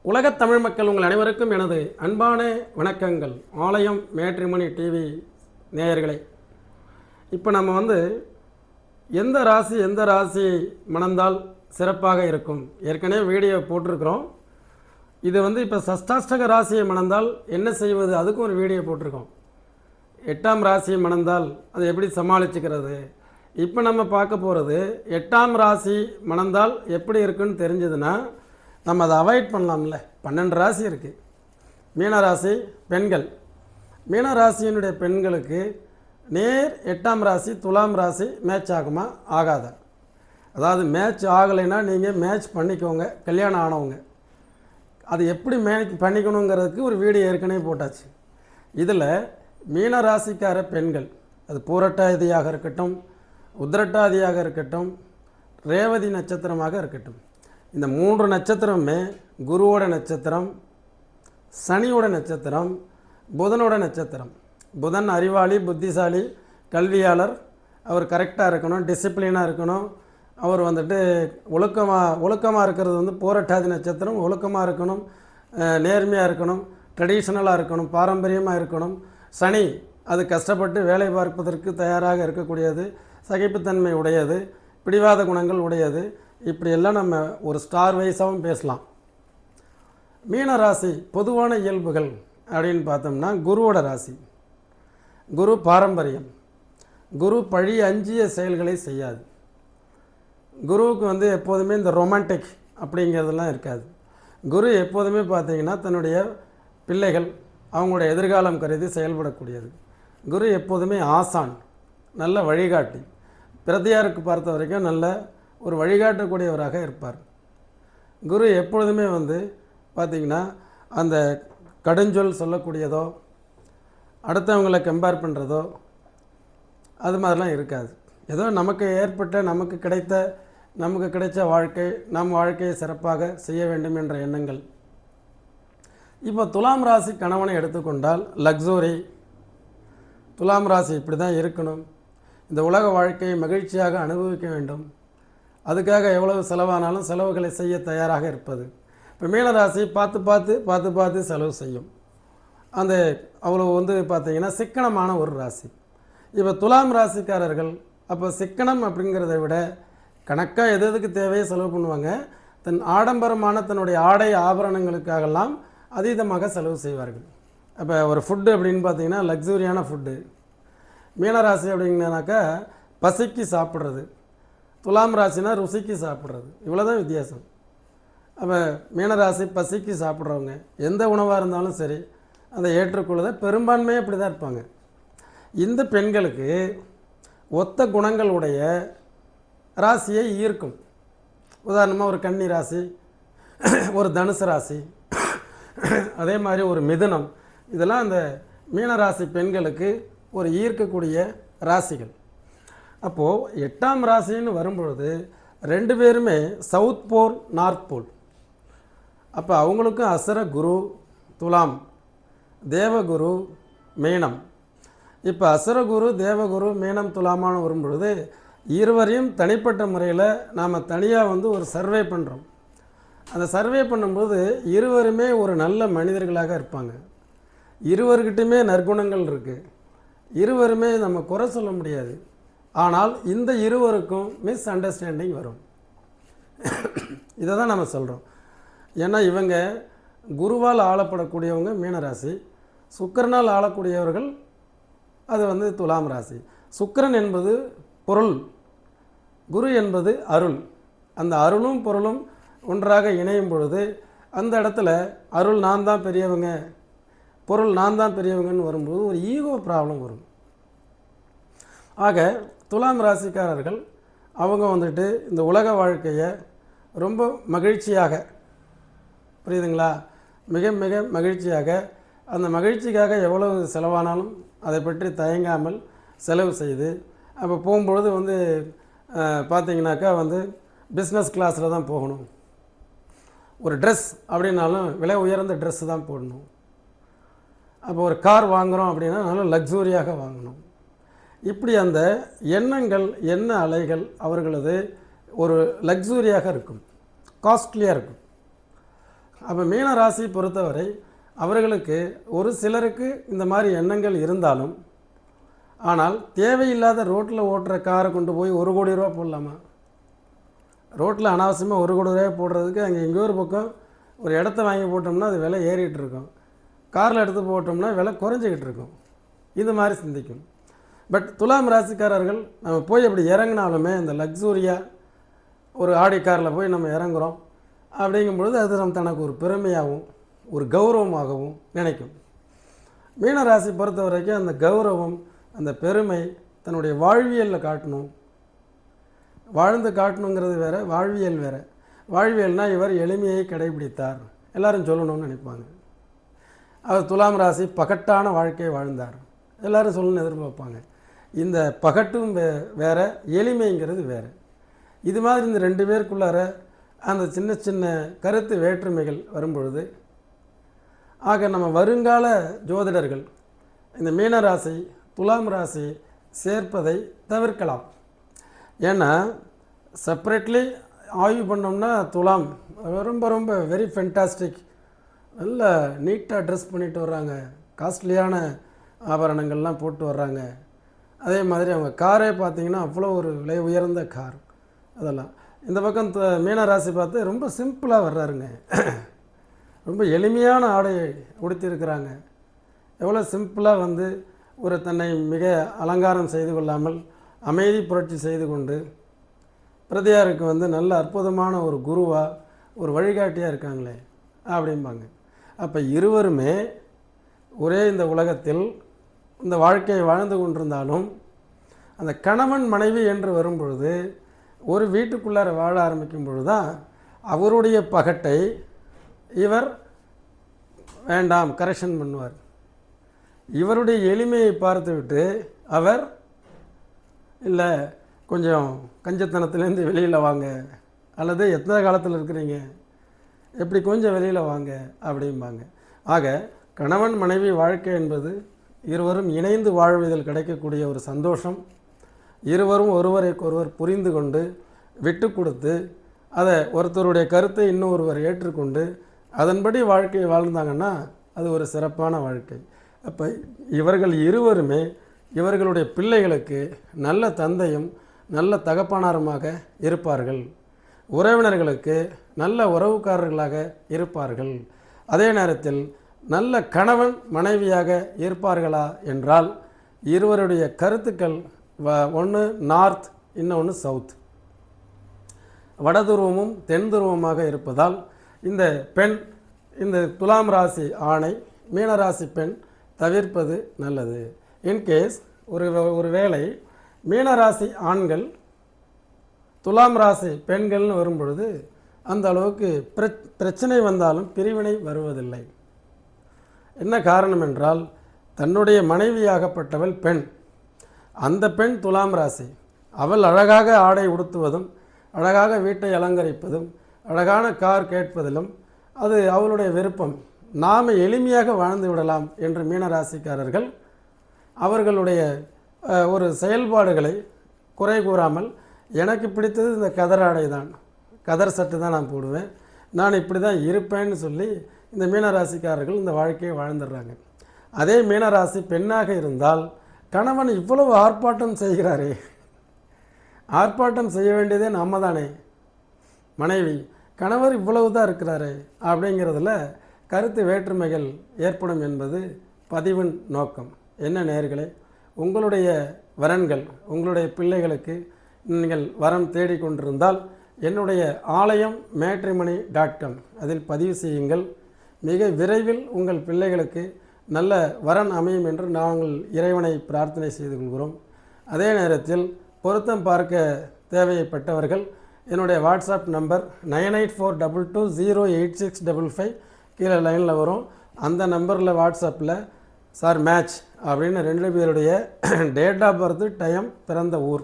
உலகத் தமிழ் மக்கள் உங்கள் அனைவருக்கும் எனது அன்பான வணக்கங்கள். ஆலயம் மேட்ரிமோனி டிவி நேயர்களே, இப்போ நம்ம எந்த ராசி மணந்தால் சிறப்பாக இருக்கும் ஏற்கனவே வீடியோ போட்டிருக்கிறோம். இது இப்போ சஷ்டாஷ்டக ராசியை மணந்தால் என்ன செய்வது, அதுக்கும் ஒரு வீடியோ போட்டிருக்கோம். 8ஆம் ராசியை மணந்தால் அதை எப்படி சமாளிச்சுக்கிறது. இப்போ நம்ம பார்க்க போகிறது 8ஆம் ராசி மணந்தால் எப்படி இருக்குன்னு தெரிஞ்சதுன்னா நம்ம அதை அவாய்ட் பண்ணலாம்ல. 12 ராசி இருக்குது. மீனராசி பெண்கள், மீனராசியினுடைய பெண்களுக்கு நேர் 8ஆம் ராசி துலாம் ராசி மேட்ச் ஆகுமா ஆகாதா? அதாவது மேட்ச் ஆகலைன்னா நீங்கள் மேட்ச் பண்ணிக்கோங்க. கல்யாணம் ஆனவங்க அது எப்படி மேட்ச் பண்ணிக்கணுங்கிறதுக்கு ஒரு வீடியோ ஏற்கனவே போட்டாச்சு. இதில் மீனராசிக்கார பெண்கள், அது பூரட்டாதியாக இருக்கட்டும், உத்திரட்டாதியாக இருக்கட்டும், ரேவதி நட்சத்திரமாக இருக்கட்டும், இந்த 3 நட்சத்திரமே குருவோட நட்சத்திரம், சனியோட நட்சத்திரம், புதனோட நட்சத்திரம். புதன் அறிவாளி, புத்திசாலி, கல்வியாளர். அவர் கரெக்டாக இருக்கணும், டிசிப்ளினாக இருக்கணும். அவர் ஒழுக்கமாக இருக்கிறது பூரட்டாதி நட்சத்திரம். ஒழுக்கமாக இருக்கணும், நேர்மையாக இருக்கணும், ட்ரெடிஷ்னலாக இருக்கணும், பாரம்பரியமாக இருக்கணும். சனி அது கஷ்டப்பட்டு வேலை பார்ப்பதற்கு தயாராக இருக்கக்கூடியது, சகிப்புத்தன்மை உடையது, பிடிவாத குணங்கள் உடையது. இப்படியெல்லாம் நம்ம ஒரு ஸ்டார் வைஸாகவும் பேசலாம். மீனராசி பொதுவான இயல்புகள் அப்படின்னு பார்த்தோம்னா, குருவோட ராசி. குரு பாரம்பரியம். குரு பழி அஞ்சிய செயல்களை செய்யாது. குருவுக்கு எப்போதுமே இந்த ரொமான்டிக் அப்படிங்கிறதெல்லாம் இருக்காது. குரு எப்போதுமே பார்த்திங்கன்னா தன்னுடைய பிள்ளைகள் அவங்களுடைய எதிர்காலம் கருதி செயல்படக்கூடியது. குரு எப்போதுமே ஆசான், நல்ல வழிகாட்டி. பிரதியாருக்கு பார்த்த வரைக்கும் நல்ல ஒரு வழிகாட்டக்கூடியவராக இருப்பார். குரு எப்பொழுதுமே பார்த்திங்கன்னா அந்த கடுஞ்சொல் சொல்லக்கூடியதோ, அடுத்தவங்களை கம்பேர் பண்ணுறதோ, அது மாதிரிலாம் இருக்காது. ஏதோ நமக்கு ஏற்பட்ட நமக்கு கிடைச்ச வாழ்க்கை, நம் வாழ்க்கையை சிறப்பாக செய்ய வேண்டும் என்ற எண்ணங்கள். இப்போ துலாம் ராசி கணவனை எடுத்துக்கொண்டால் லக்ஸுரி. துலாம் ராசி இப்படி தான் இருக்கணும், இந்த உலக வாழ்க்கையை மகிழ்ச்சியாக அனுபவிக்க வேண்டும், அதுக்காக எவ்வளவு செலவானாலும் செலவுகளை செய்ய தயாராக இருப்பது. இப்போ மீனராசி பார்த்து செலவு செய்யும். அந்த அவ்வளோ பார்த்திங்கன்னா சிக்கனமான ஒரு ராசி. இப்போ துலாம் ராசிக்காரர்கள் அப்போ சிக்கனம் அப்படிங்கிறத விட கணக்காக எதுக்கு தேவையோ செலவு பண்ணுவாங்க. தன் ஆடம்பரமான தன்னுடைய ஆடை ஆபரணங்களுக்காகலாம் அதீதமாக செலவு செய்வார்கள். அப்போ ஒரு ஃபுட்டு அப்படின்னு பார்த்திங்கன்னா லக்ஸூரியான ஃபுட்டு. மீனராசி அப்படின்னாக்கா பசிக்கு சாப்பிட்றது, துலாம் ராசினா ருசிக்கு சாப்பிட்றது. இவ்வளோ தான் வித்தியாசம். அப்போ மீனராசி பசிக்கு சாப்பிட்றவங்க எந்த உணவாக இருந்தாலும் சரி அதை ஏற்றுக்கொள்வதை பெரும்பான்மையாக இப்படி தான் இருப்பாங்க. இந்த பெண்களுக்கு ஒத்த குணங்களுடைய ராசியை ஈர்க்கும். உதாரணமாக ஒரு கன்னி ராசி, ஒரு தனுசு ராசி, அதே மாதிரி ஒரு மிதுனம். இதெல்லாம் அந்த மீனராசி பெண்களுக்கு ஒரு ஈர்க்கக்கூடிய ராசிகள். அப்போது 8ஆம் ராசின்னு வரும்பொழுது 2 பேருமே சவுத் போல் நார்த் போல். அப்போ அவங்களுக்கும் அசுர குரு துலாம், தேவகுரு மீனம். இப்போ அசுரகுரு தேவகுரு மீனம் துலாமான வரும்பொழுது இருவரையும் தனிப்பட்ட முறையில் நாம் தனியாக ஒரு சர்வே பண்ணுறோம். அந்த சர்வே பண்ணும்போது இருவருமே ஒரு நல்ல மனிதர்களாக இருப்பாங்க. இருவர்கிட்டையுமே நற்குணங்கள் இருக்குது. இருவருமே நம்ம குறை சொல்ல முடியாது. ஆனால் இந்த இருவருக்கும் மிஸ் அண்டர்ஸ்டாண்டிங் வரும். இதை தான் நம்ம சொல்கிறோம். ஏன்னா இவங்க குருவால் ஆளப்படக்கூடியவங்க மீனராசி, சுக்கிரனால் ஆளக்கூடியவர்கள் அது துலாம் ராசி. சுக்கிரன் என்பது பொருள், குரு என்பது அருள். அந்த அருளும் பொருளும் ஒன்றாக இணையும் பொழுது அந்த இடத்துல அருள் நான் தான் பெரியவங்க, பொருள் நான் தான் பெரியவங்கன்னு வரும்போது ஒரு ஈகோ ப்ராப்ளம் வரும். ஆக துலாம் ராசிக்காரர்கள் அவங்க இந்த உலக வாழ்க்கையை ரொம்ப மகிழ்ச்சியாக, புரியுதுங்களா, மிக மிக மகிழ்ச்சியாக, அந்த மகிழ்ச்சிக்காக எவ்வளவு செலவானாலும் அதை பற்றி தயங்காமல் செலவு செய்து, அப்போ போகும்பொழுது பார்த்திங்கனாக்கா பிஸ்னஸ் கிளாஸில் தான் போகணும். ஒரு ட்ரெஸ் அப்படின்னாலும் விலை உயர்ந்த ட்ரெஸ்ஸு தான் போடணும். அப்போ ஒரு கார் வாங்குகிறோம் அப்படின்னா நல்லா லக்ஸூரியாக வாங்கணும். இப்படி அந்த எண்ணங்கள், எண்ண அலைகள் அவர்களது ஒரு லக்ஸூரியாக இருக்கும், காஸ்ட்லியாக இருக்கும். அப்போ மீன ராசி பொறுத்தவரை அவர்களுக்கு ஒரு சிலருக்கு இந்த மாதிரி எண்ணங்கள் இருந்தாலும், ஆனால் தேவையில்லாத ரோட்டில் ஓட்டுற காரை கொண்டு போய் 1 கோடி ரூபா போடலாமா? ரோட்டில் அனாவசியமாக 1 கோடி ரூபாய் போடுறதுக்கு அங்கே எங்கேயோ ஒரு பக்கம் ஒரு இடத்த வாங்கி போட்டோம்னா அது விலை ஏறிட்டு இருக்கும், காரில் எடுத்து போட்டோம்னா விலை குறைஞ்சிக்கிட்டு இருக்கும். இது மாதிரி சிந்திக்கும். பட் துலாம் ராசிக்காரர்கள் நம்ம போய் அப்படி இறங்கினாலுமே இந்த லக்ஸூரியாக ஒரு ஆடி காரில் போய் நம்ம இறங்குறோம் அப்படிங்கும்பொழுது அது நம்ம தனக்கு ஒரு பெருமையாகவும் ஒரு கௌரவமாகவும் நினைக்கும். மீனராசி பொறுத்த வரைக்கும் அந்த கௌரவம், அந்த பெருமை தன்னுடைய வாழ்வியலில் காட்டணும். வாழ்ந்து காட்டணுங்கிறது வேறு, வாழ்வியல் வேறு. வாழ்வியல்னால் இவர் எளிமையை கடைபிடித்தார் எல்லாரும் சொல்லணும்னு நினைப்பாங்க. அவர் துலாம் ராசி பகட்டான வாழ்க்கையை வாழ்ந்தார் எல்லோரும் சொல்லணும்னு எதிர்பார்ப்பாங்க. இந்த பகட்டும் வேறு, எளிமைங்கிறது வேறு. இது மாதிரி இந்த 2 பேருக்குள்ளார அந்த சின்ன சின்ன கருத்து வேற்றுமைகள் வரும்பொழுது, ஆக நம்ம வருங்கால ஜோதிடர்கள் இந்த மீனராசி துலாம் ராசி சேர்ப்பதை தவிர்க்கலாம். ஏன்னா செப்பரேட்லி ஆய்வு பண்ணோம்னா துலாம் ரொம்ப ரொம்ப வெரி ஃபென்டாஸ்டிக், நல்ல நீட்டாக ட்ரெஸ் பண்ணிட்டு வர்றாங்க, காஸ்ட்லியான ஆபரணங்கள்லாம் போட்டு வர்றாங்க. அதே மாதிரி அவங்க காரே பார்த்திங்கன்னா அவ்வளோ ஒரு விலை உயர்ந்த கார். அதெல்லாம் இந்த பக்கம் மீனராசி பார்த்து ரொம்ப சிம்பிளாக வர்றாருங்க, ரொம்ப எளிமையான ஆடையை உடுத்தியிருக்கிறாங்க. எவ்வளோ சிம்பிளாக வந்து ஒரு தன்னை மிக அலங்காரம் செய்து கொள்ளாமல் அமைதி புரட்சி செய்து கொண்டு பிரதியாருக்கு வந்து நல்ல அற்புதமான ஒரு குருவாக ஒரு வழிகாட்டியாக இருக்காங்களே அப்படிம்பாங்க. அப்போ இருவருமே ஒரே இந்த உலகத்தில் இந்த வாழ்க்கையை வாழ்ந்து கொண்டிருந்தாலும் அந்த கணவன் மனைவி என்று வரும்பொழுது ஒரு வீட்டுக்குள்ளார வாழ ஆரம்பிக்கும் பொழுது தான் அவருடைய பகட்டை இவர் வேண்டாம் கரெக்ஷன் பண்ணுவார். இவருடைய எளிமையை பார்த்துவிட்டு அவர் இல்லை கொஞ்சம் கஞ்சத்தனத்துலேருந்து வெளியில் வாங்க, அல்லது எத்தனை காலத்தில் இருக்கிறீங்க, எப்படி கொஞ்சம் வெளியில் வாங்க அப்படிம்பாங்க. ஆக கணவன் மனைவி வாழ்க்கை என்பது இருவரும் இணைந்து வாழ்வதில் கிடைக்கக்கூடிய ஒரு சந்தோஷம். இருவரும் ஒருவரைக்கொருவர் புரிந்து கொண்டு விட்டு கொடுத்து அதை ஒருத்தருடைய கருத்தை இன்னொருவர் ஏற்றுக்கொண்டு அதன்படி வாழ்க்கையை வாழ்ந்தாங்கன்னா அது ஒரு சிறப்பான வாழ்க்கை. அப்போ இவர்கள் இருவருமே இவர்களுடைய பிள்ளைகளுக்கு நல்ல தந்தையும் நல்ல தகப்பனாருமாக இருப்பார்கள், உறவினர்களுக்கு நல்ல உறவுக்காரர்களாக இருப்பார்கள். அதே நேரத்தில் நல்ல கணவன் மனைவியாக இருப்பார்களா என்றால் இருவருடைய கருத்துக்கள் ஒன்று நார்த், இன்னொன்று சவுத், வடதுருவமும் தென் துருவமாக இருப்பதால் இந்த பெண், இந்த துலாம் ராசி ஆணை மீனராசி பெண் தவிர்ப்பது நல்லது. இன்கேஸ் ஒரு வேளை மீனராசி ஆண்கள் துலாம் ராசி பெண்கள்னு வரும்பொழுது அந்த அளவுக்கு பிரச்சனை வந்தாலும் பிரிவினை வருவதில்லை. என்ன காரணம் என்றால் தன்னுடைய மனைவியாகப்பட்டவள் பெண், அந்த பெண் துலாம் ராசி, அவள் அழகாக ஆடை உடுத்துவதும் அழகாக வீட்டை அலங்கரிப்பதும் அழகான கார் கேட்பதிலும் அது அவளுடைய விருப்பம். நாம் எளிமையாக வாழ்ந்து விடலாம் என்று மீனராசிக்காரர்கள் அவர்களுடைய ஒரு செயல்பாடுகளை குறை கூறாமல், எனக்கு பிடித்தது இந்த கதர் ஆடை தான், கதர் சட்டு தான் நான் போடுவேன், நான் இப்படி தான் இருப்பேன்னு சொல்லி இந்த மீனராசிக்காரர்கள் இந்த வாழ்க்கையை வாழ்ந்துடுறாங்க. அதே மீனராசி பெண்ணாக இருந்தால் கணவன் இவ்வளவு ஆர்ப்பாட்டம் செய்கிறாரே, ஆர்ப்பாட்டம் செய்ய வேண்டியதே நம்ம தானே, மனைவி கணவர் இவ்வளவு தான் இருக்கிறாரே அப்படிங்கிறதுல கருத்து வேற்றுமைகள் ஏற்படும் என்பது பதிவின் நோக்கம். என்ன நேயர்களே, உங்களுடைய வரன்கள் உங்களுடைய பிள்ளைகளுக்கு நீங்கள் வரன் தேடிக்கொண்டிருந்தால் என்னுடைய ஆலயம் matrimony.com அதில் பதிவு செய்யுங்கள். மிக விரைவில் உங்கள் பிள்ளைகளுக்கு நல்ல வரன் அமையும் என்று நாங்கள் இறைவனை பிரார்த்தனை செய்து கொள்கிறோம். அதே நேரத்தில் பொருத்தம் பார்க்க தேவைப்பட்டவர்கள் என்னுடைய வாட்ஸ்அப் நம்பர் 9842208655 கீழே லைனில் வரும். அந்த நம்பரில் வாட்ஸ்அப்பில் சார் மேட்ச் அப்படின்னு 2 பேருடைய டேட் ஆஃப் பர்த், டைம், பிறந்த ஊர்,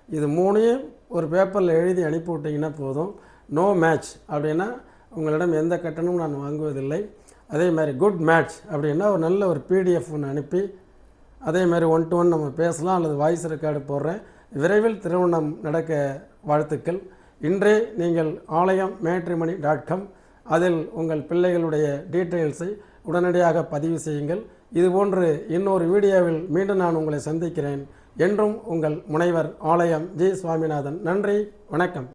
இது 3ஐயும் ஒரு பேப்பரில் எழுதி அனுப்பி விட்டிங்கன்னா போதும். நோ மேட்ச் அப்படின்னா உங்களிடம் எந்த கட்டணமும் நான் வாங்குவதில்லை. அதே மாதிரி குட் மேட்ச் அப்படின்னா ஒரு நல்ல ஒரு பிடிஎஃப் ஒன்று அனுப்பி அதே மாதிரி 1-to-1 நம்ம பேசலாம், அல்லது வாய்ஸ் ரெக்கார்டு போடுறேன். விரைவில் திருமணம் நடக்க வாழ்த்துக்கள். இன்றே நீங்கள் ஆலயம் matrimony.com அதில் உங்கள் பிள்ளைகளுடைய டீட்டெயில்ஸை உடனடியாக பதிவு செய்யுங்கள். இதுபோன்று இன்னொரு வீடியோவில் மீண்டும் நான் உங்களை சந்திக்கிறேன். என்றும் உங்கள் முனைவர் ஆலயம் ஜி. சுவாமிநாதன். நன்றி, வணக்கம்.